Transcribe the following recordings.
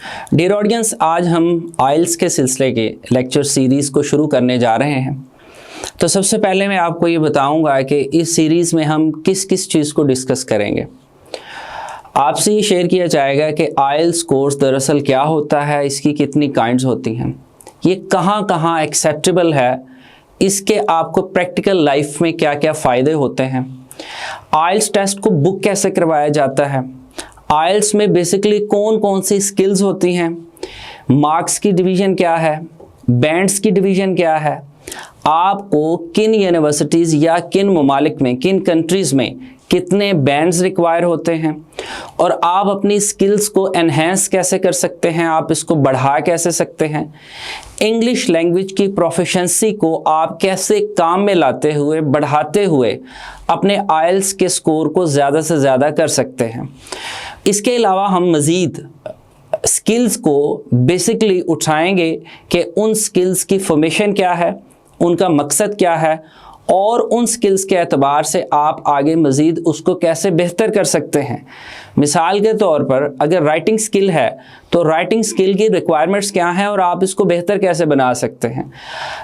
Dear audience, आज हम आइल्स के सिलसिले के लेक्चर सीरीज़ को शुरू करने जा रहे हैं। तो सबसे पहले मैं आपको ये बताऊंगा कि इस सीरीज़ में हम किस किस चीज़ को डिस्कस करेंगे। आपसे ये शेयर किया जाएगा कि आइल्स कोर्स दरअसल क्या होता है, इसकी कितनी काइंड्स होती हैं, ये कहाँ कहाँ एक्सेप्टेबल है, इसके आपको प्रैक्टिकल लाइफ में क्या क्या फ़ायदे होते हैं, आइल्स टेस्ट को बुक कैसे करवाया जाता है, आइल्स में बेसिकली कौन कौन सी स्किल्स होती हैं, मार्क्स की डिवीज़न क्या है, बैंड्स की डिवीज़न क्या है, आपको किन यूनिवर्सिटीज़ या किन ममालिक में, किन कंट्रीज़ में कितने बैंड्स रिक्वायर होते हैं और आप अपनी स्किल्स को एनहेंस कैसे कर सकते हैं, आप इसको बढ़ा कैसे सकते हैं, इंग्लिश लैंग्वेज की प्रोफिशिएंसी को आप कैसे काम में लाते हुए, बढ़ाते हुए अपने आइल्स के स्कोर को ज़्यादा से ज़्यादा कर सकते हैं। इसके अलावा हम मज़ीद स्किल्स को बेसिकली उठाएंगे कि उन स्किल्स की फॉर्मेशन क्या है, उनका मकसद क्या है और उन स्किल्स के एतबार से आप आगे मज़ीद उसको कैसे बेहतर कर सकते हैं। मिसाल के तौर पर अगर राइटिंग स्किल है तो राइटिंग स्किल की रिक्वायरमेंट्स क्या हैं और आप इसको बेहतर कैसे बना सकते हैं।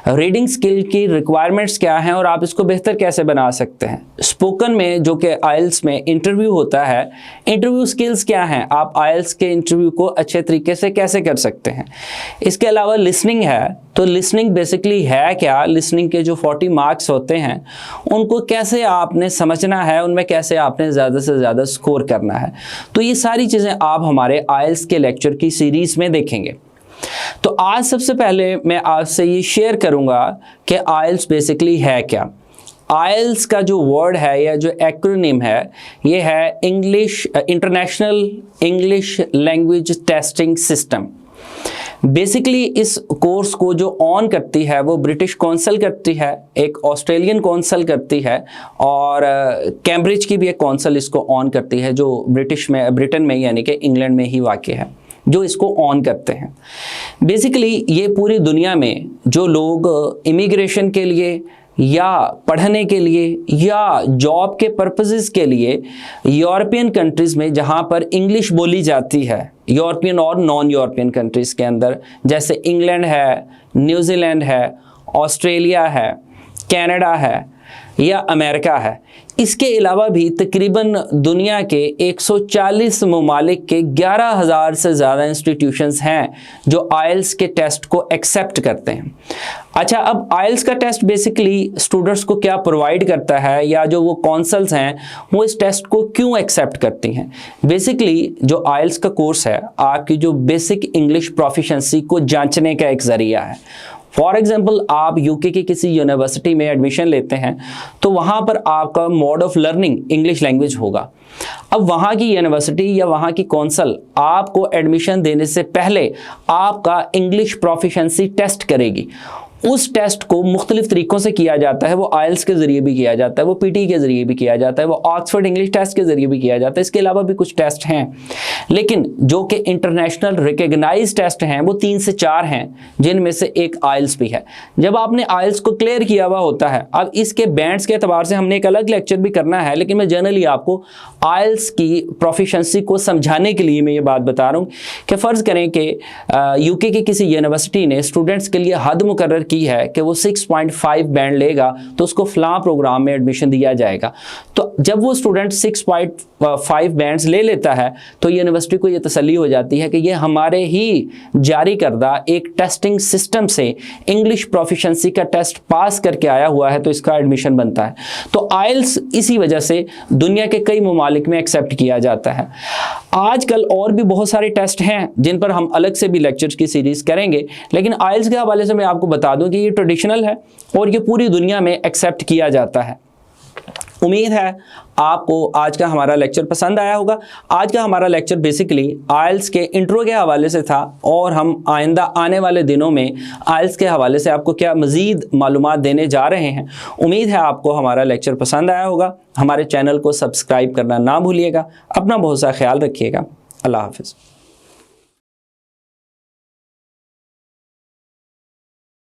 रीडिंग स्किल की रिक्वायरमेंट्स क्या हैं और आप इसको बेहतर कैसे बना सकते हैं। स्पोकन में जो कि आइल्स में इंटरव्यू होता है, इंटरव्यू स्किल्स क्या हैं, आप आइल्स के इंटरव्यू को अच्छे तरीके से कैसे कर सकते हैं। इसके अलावा लिसनिंग है, तो लिसनिंग बेसिकली है क्या, लिसनिंग के जो 40 मार्क्स होते हैं उनको कैसे आपने समझना है, उनमें कैसे आपने ज़्यादा से ज़्यादा स्कोर करना है। तो ये सारी चीज़ें आप हमारे आइल्स के लेक्चर की सीरीज़ में देखेंगे। तो आज सबसे पहले मैं आपसे ये शेयर करूँगा कि आइल्स बेसिकली है क्या। आइल्स का जो वर्ड है या जो एक्रोनिम है ये है international English language testing system. Basically इस कोर्स को जो ऑन करती है वो ब्रिटिश कौंसिल करती है, एक ऑस्ट्रेलियन कौंसिल करती है और कैम्ब्रिज की भी एक कौंसिल इसको ऑन करती है जो ब्रिटेन में यानी कि इंग्लैंड में ही वाक़ है, जो इसको ऑन करते हैं। बेसिकली ये पूरी दुनिया में जो लोग इमिग्रेशन के लिए या पढ़ने के लिए या जॉब के पर्पसेस के लिए यूरोपियन कंट्रीज़ में जहाँ पर इंग्लिश बोली जाती है, यूरोपियन और नॉन यूरोपियन कंट्रीज़ के अंदर, जैसे इंग्लैंड है, न्यूजीलैंड है, ऑस्ट्रेलिया है, कनाडा है या अमेरिका है, इसके अलावा भी तकरीबन दुनिया के 140 ममालिक के 11,000 से ज़्यादा इंस्टीट्यूशंस हैं जो आइल्स के टेस्ट को एक्सेप्ट करते हैं। अच्छा, अब आइल्स का टेस्ट बेसिकली स्टूडेंट्स को क्या प्रोवाइड करता है या जो वो कौंसल्स हैं वो इस टेस्ट को क्यों एक्सेप्ट करती हैं। बेसिकली जो आइल्स का कोर्स है आपकी जो बेसिक इंग्लिश प्रोफिशिएंसी को जांचने का एक ज़रिया है। फॉर एग्जाम्पल, आप यूके की किसी यूनिवर्सिटी में एडमिशन लेते हैं तो वहाँ पर आपका mode of learning English language होगा। अब वहाँ की यूनिवर्सिटी या वहाँ की कौंसिल आपको एडमिशन देने से पहले आपका इंग्लिश प्रोफिशिएंसी टेस्ट करेगी। उस टेस्ट को मुख्तलिफ तरीक़ों से किया जाता है, वो आइल्स के ज़रिए भी किया जाता है, वो पीटी के ज़रिए भी किया जाता है, वो ऑक्सफोर्ड इंग्लिश टेस्ट के ज़रिए भी किया जाता है। इसके अलावा भी कुछ टेस्ट हैं, लेकिन जो कि इंटरनेशनल रिकग्नाइज टेस्ट हैं वो 3 से 4 हैं, जिनमें से एक आइल्स भी है। जब आपने आइल्स को क्लियर किया हुआ होता है, अब इसके बैंड्स के अतबार से हमने एक अलग लेक्चर भी करना है, लेकिन मैं जनरली आपको आइल्स की प्रोफिशिएंसी को समझाने के लिए मैं ये बात बता रहा हूँ कि फ़र्ज़ करें कि यूके की किसी यूनिवर्सिटी ने स्टूडेंट्स के लिए हद मुकर्रर की है कि वो 6.5 बैंड लेगा तो उसको फ़लाँ प्रोग्राम में एडमिशन दिया जाएगा। तो जब वो स्टूडेंट 6.5 बैंड्स ले लेता है तो यूनिवर्सिटी को ये तसल्ली हो जाती है कि ये हमारे ही जारी करदा एक टेस्टिंग सिस्टम से इंग्लिश प्रोफिशिएंसी का टेस्ट पास करके आया हुआ है, तो इसका एडमिशन बनता है। तो आइल्स इसी वजह से दुनिया के कई ममालिक में एक्सेप्ट किया जाता है। आजकल और भी बहुत सारे टेस्ट हैं जिन पर हम अलग से भी लेक्चर्स की सीरीज़ करेंगे, लेकिन आइल्स के हवाले से मैं आपको बता दूं कि ये ट्रेडिशनल है और ये पूरी दुनिया में एक्सेप्ट किया जाता है। उम्मीद है आपको आज का हमारा लेक्चर पसंद आया होगा। आज का हमारा लेक्चर बेसिकली आइल्स के इंट्रो के हवाले से था और हम आइंदा आने वाले दिनों में आइल्स के हवाले से आपको क्या मज़ीद मालूमात देने जा रहे हैं। उम्मीद है आपको हमारा लेक्चर पसंद आया होगा। हमारे चैनल को सब्सक्राइब करना ना भूलिएगा। अपना बहुत सा ख्याल रखिएगा। अल्लाह हाफ़िज़।